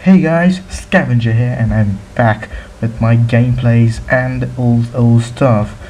Hey guys, Scavenger here, and I'm back with my gameplays and old stuff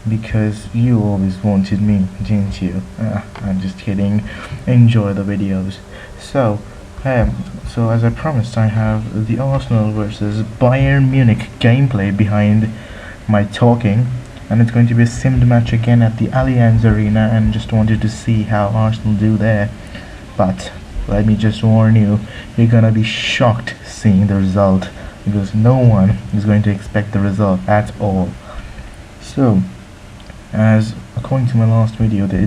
because you always wanted me, didn't you? I'm just kidding. Enjoy the videos. So, so as I promised, I have the Arsenal versus Bayern Munich gameplay behind my talking, and it's going to be a simmed match again at the Allianz Arena, and just wanted to see how Arsenal do there. But let me just warn you, you're gonna be shocked seeing the result because no one is going to expect the result at all. So, as according to my last video, I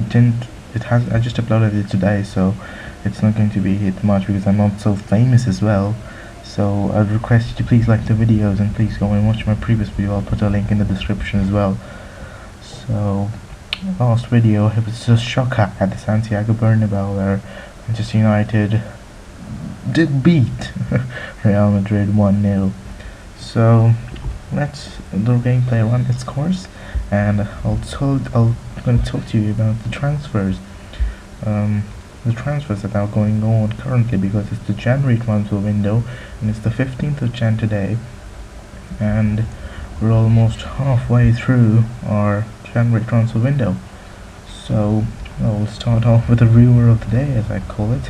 just uploaded it today, so it's not going to be hit much because I'm not so famous as well. So I'd request you to please like the videos and please go and watch my previous video. I'll put a link in the description as well. So, last video, it was a shocker at the Santiago Bernabeu where Manchester United did beat Real Madrid 1-0. So let's the gameplay run its course, and I'm going to talk to you about the transfers. The transfers that are going on currently, because it's the January transfer window and it's the 15th of Jan today, and we're almost halfway through our January transfer window. So we'll start off with the rumor of the day, as I call it.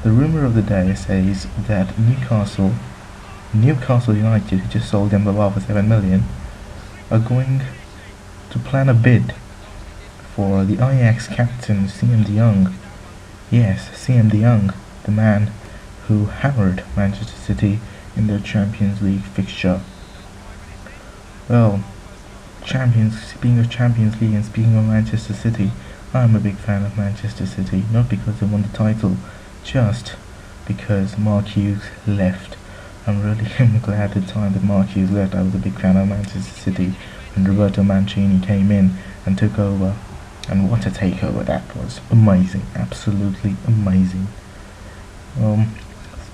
The rumor of the day says that Newcastle United, who just sold Dembaba for 7 million, are going to plan a bid for the Ajax captain CM de Jong. Yes, CM de Jong, the man who hammered Manchester City in their Champions League fixture. Well, speaking of Champions League and speaking of Manchester City, I'm a big fan of Manchester City, not because they won the title, just because Mark Hughes left. I'm really glad at the time that Mark Hughes left. I was a big fan of Manchester City when Roberto Mancini came in and took over. And what a takeover that was. Amazing, absolutely amazing.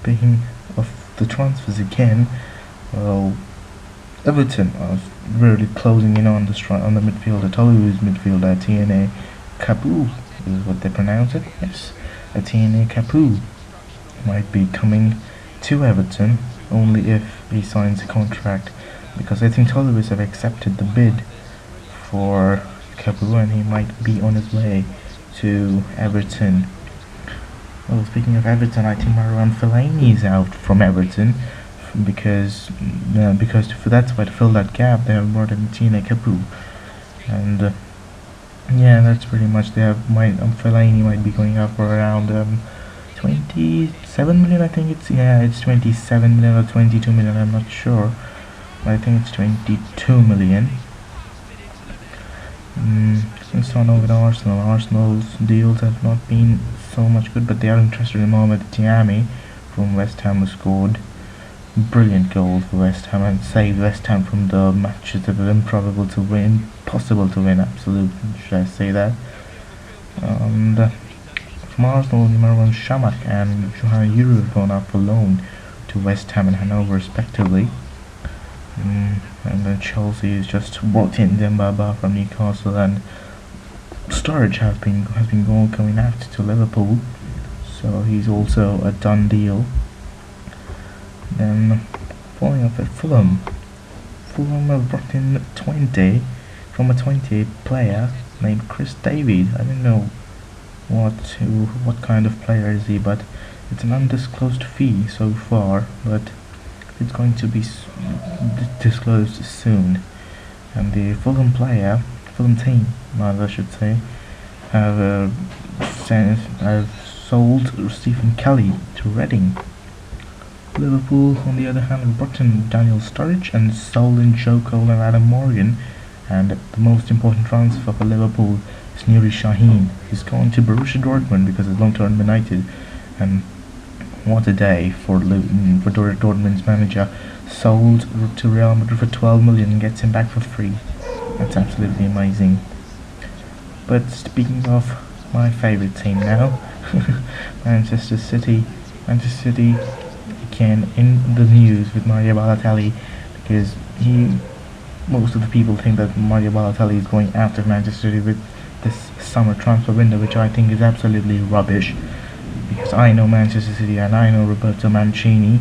Speaking of the transfers again, well, Everton are really closing in on the midfielder, Toulouse's midfielder, Etienne Capoue is what they pronounce it. Yes, Etienne Capoue might be coming to Everton only if he signs a contract, because I think Toulouse have accepted the bid for Capoue and he might be on his way to Everton. Well, speaking of Everton, I think Marouane Fellaini is out from Everton because that's why to fill that gap they have brought in Etienne Capoue, and yeah, that's pretty much. They have Fellaini might be going up for around 27 million. I think it's 27 million or 22 million. I'm not sure, but I think it's 22 million. Let's start off with Arsenal. Arsenal's deals have not been so much good, but they are interested in Mohamed Tiami from West Ham, who scored brilliant goal for West Ham and saved West Ham from the matches that were impossible to win, absolutely, should I say that. And from Arsenal, Marouane Chamakh and Johan Yuru have gone out for loan to West Ham and Hanover respectively. And then Chelsea has just brought in Dembaba from Newcastle, and Sturridge has been going out to Liverpool, so he's also a done deal. Then, following up at Fulham have brought in a 28 player named Chris David. I don't know what kind of player is he, but it's an undisclosed fee so far, but it's going to be disclosed soon. And the Fulham team, I should say, have sold Stephen Kelly to Reading. Liverpool, on the other hand, have brought in Daniel Sturridge and sold in Joe Cole and Adam Morgan. And the most important transfer for Liverpool is Nuri Sahin. He's gone to Borussia Dortmund because of long-term United. And what a day for Dortmund's manager. Sold to Real Madrid for 12 million and gets him back for free. That's absolutely amazing. But speaking of my favourite team now, Manchester City again in the news with Mario Balotelli, because most of the people think that Mario Balotelli is going out of Manchester City with this summer transfer window, which I think is absolutely rubbish. because I know Manchester City and I know Roberto Mancini.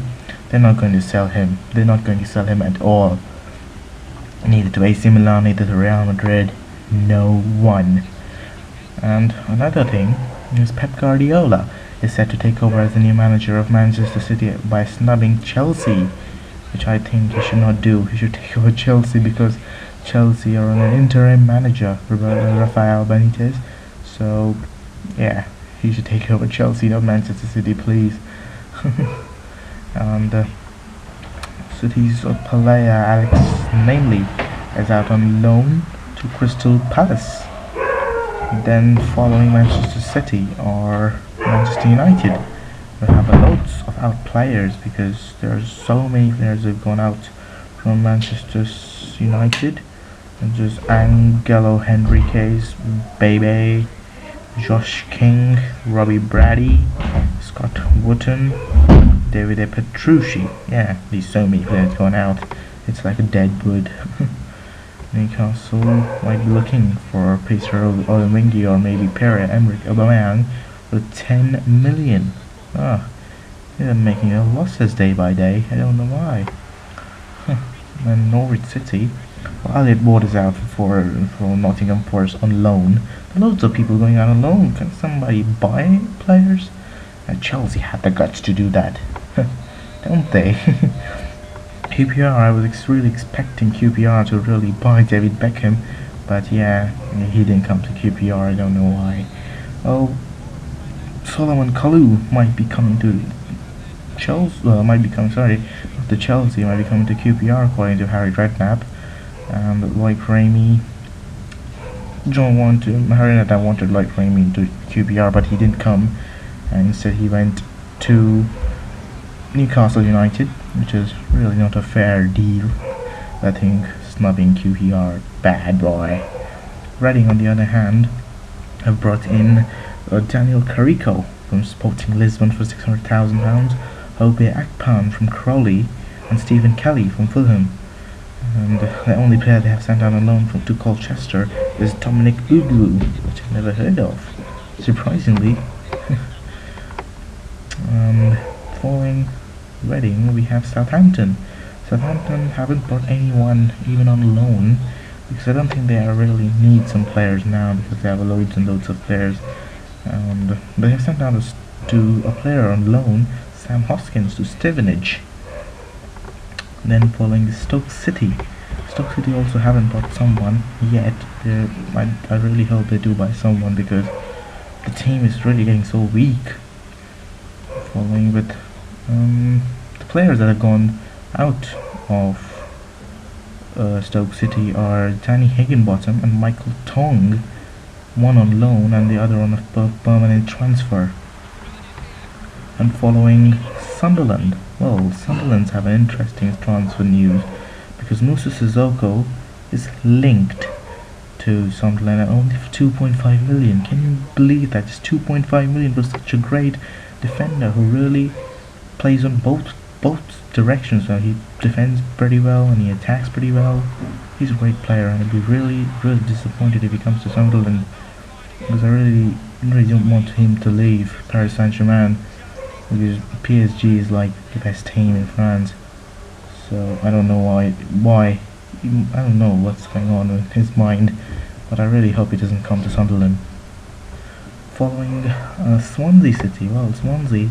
They're not going to sell him. They're not going to sell him at all. Neither to AC Milan, neither to Real Madrid. No one. And another thing is Pep Guardiola is set to take over as the new manager of Manchester City by snubbing Chelsea, which I think he should not do. He should take over Chelsea because Chelsea are on an interim manager, Rafael Benitez. So, yeah, he should take over Chelsea, not Manchester City, please. And City's player Alex Namely is out on loan to Crystal Palace. Then following Manchester City or Manchester United, we have loads of out players because there's so many players who've gone out from Manchester United. And just Angelo Henriquez, Bebe, Josh King, Robbie Brady, Scott Wotton, David Petrucci. Yeah, there's so many players gone out. It's like a dead wood. Newcastle might be looking for Peter Olawingi or maybe Pierre-Emerick Aubameyang with 10 million. They're making a losses day by day. I don't know why. And Norwich City. Well, Elliot Ward is out for Nottingham Forest on loan. There are loads of people going out on loan. Can somebody buy players? Chelsea had the guts to do that, don't they? QPR, I was really expecting QPR to really buy David Beckham, but yeah, he didn't come to QPR. I don't know why. Oh, Solomon Kalou might be coming to Chelsea. Might be coming. Sorry, not to Chelsea. Might be coming to QPR according to Harry Redknapp. And Lloyd Ramey. Harry Redknapp wanted Lloyd Ramey to QPR, but he didn't come, and instead he went to Newcastle United, which is really not a fair deal. I think snubbing QPR, bad boy. Reading, on the other hand, have brought in Daniel Carrico from Sporting Lisbon for £600,000, Obe Akpan from Crawley, and Stephen Kelly from Fulham. And the only player they have sent out on loan to Colchester is Dominic Ugu, which I've never heard of, surprisingly. Following Reading, we have Southampton. Southampton haven't brought anyone even on loan because I don't think they really need some players now because they have loads and loads of players. And they have sent out a player on loan, Sam Hoskins, to Stevenage. Then following Stoke City. Stoke City also haven't bought someone yet. I really hope they do buy someone because the team is really getting so weak. Following with the players that have gone out of Stoke City are Danny Higginbottom and Michael Tong, one on loan and the other on a permanent transfer. And following Sunderland, well, Sunderland's have an interesting transfer news because Musa Sissoko is linked to Sunderland and only for 2.5 million. Can you believe that? Just 2.5 million for such a great defender who really plays on both directions. So he defends pretty well and he attacks pretty well. He's a great player, and I'd be really disappointed if he comes to Sunderland because I really don't want him to leave Paris Saint-Germain because PSG is like the best team in France. So I don't know why I don't know what's going on in his mind, but I really hope he doesn't come to Sunderland. Following Swansea City, well, Swansea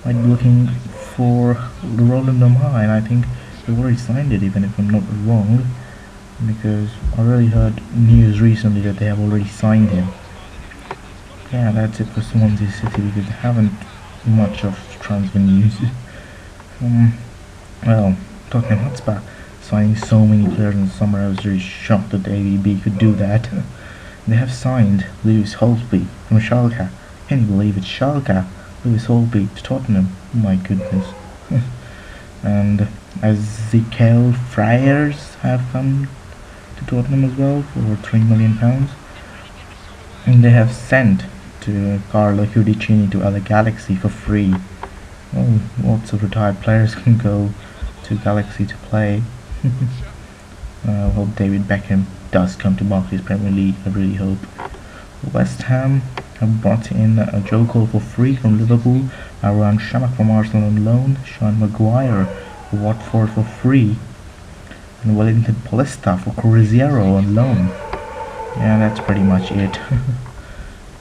might be looking for Roland Lamar, and I think they've already signed it, even if I'm not wrong, because I really heard news recently that they have already signed him. Yeah, that's it for Swansea City because they haven't much of transfer news. Well, Tottenham Hotspur signing so many players in the summer. I was really shocked that the AVB could do that. They have signed Lewis Holtby from Schalke. Can you believe it? Schalke, Lewis Holtby to Tottenham. Oh my goodness. And Ezekiel Friars have come to Tottenham as well for £3 million. And they have sent to Carlo Cudicini to LA Galaxy for free. Oh, lots of retired players can go to Galaxy to play. I hope David Beckham does come to Barclays Premier League. I really hope. West Ham have brought in Joe Cole for free from Liverpool, Aaron Shamak from Arsenal on loan, Sean Maguire for Watford for free, and Wellington Paulista for Cruzeiro on loan. Yeah, that's pretty much it.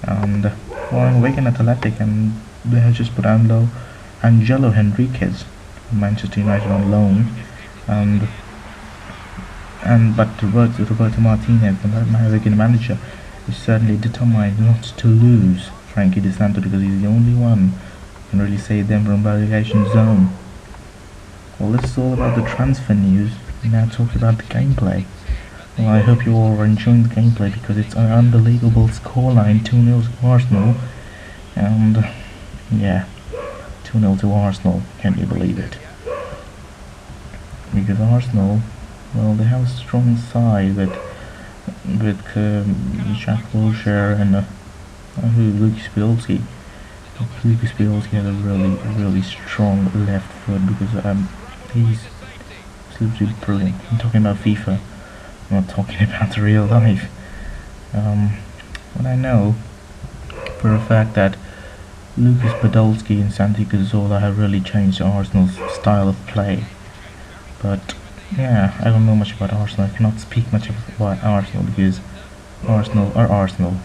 And well, Wigan Athletic, and they have just put Angelo Henriquez from Manchester United on loan, but Roberto Martinez, the Wigan manager, is certainly determined not to lose Frankie De Santo, because he's the only one who can really save them from relegation zone. Well, this is all about the transfer news. We now talk about the gameplay. Well, I hope you all are enjoying the gameplay, because it's an unbelievable scoreline, 2-0 to Arsenal, and yeah, 2-0 to Arsenal, can you believe it? Because Arsenal, well, they have a strong side with Jack Wilshere and Lucas Podolski. Lucas Podolski has a really strong left foot, because he's absolutely brilliant. I'm talking about FIFA, I'm not talking about real life. But I know for a fact that Lucas Podolski and Santi Cazorla have really changed Arsenal's style of play. But yeah, I don't know much about Arsenal. I cannot speak much about Arsenal, because Arsenal are Arsenal.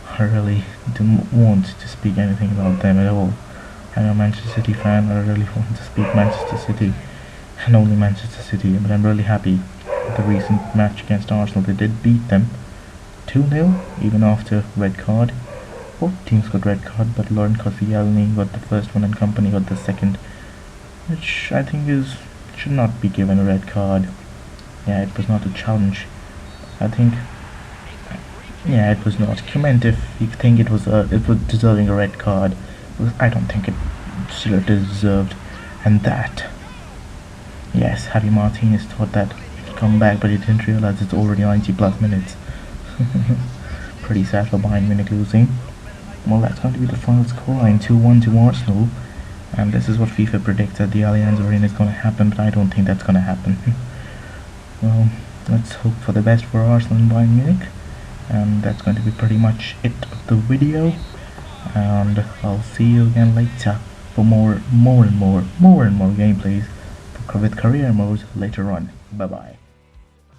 I really don't want to speak anything about them at all. I'm a Manchester City fan, and I really want to speak Manchester City and only Manchester City. But I'm really happy with the recent match against Arsenal. They did beat them 2-0, even after red card. Both teams got red card, but Lauren Koscielny got the first one and Company got the second, which I think should not be given a red card. Yeah, it was not a challenge. I think, yeah, it was not. Comment if you think it was deserving a red card, because I don't think it deserved. And that, yes, Javi Martinez thought that he'd come back, but he didn't realize it's already 90 plus minutes. Pretty sad for Bayern Munich losing. Well, that's going to be the final scoreline, 2-1 to Arsenal. And this is what FIFA predicts that the Allianz Arena is going to happen, but I don't think that's going to happen. Well, let's hope for the best for Arsenal and Bayern Munich. And that's going to be pretty much it of the video. And I'll see you again later for more and more gameplays with career modes later on. Bye bye.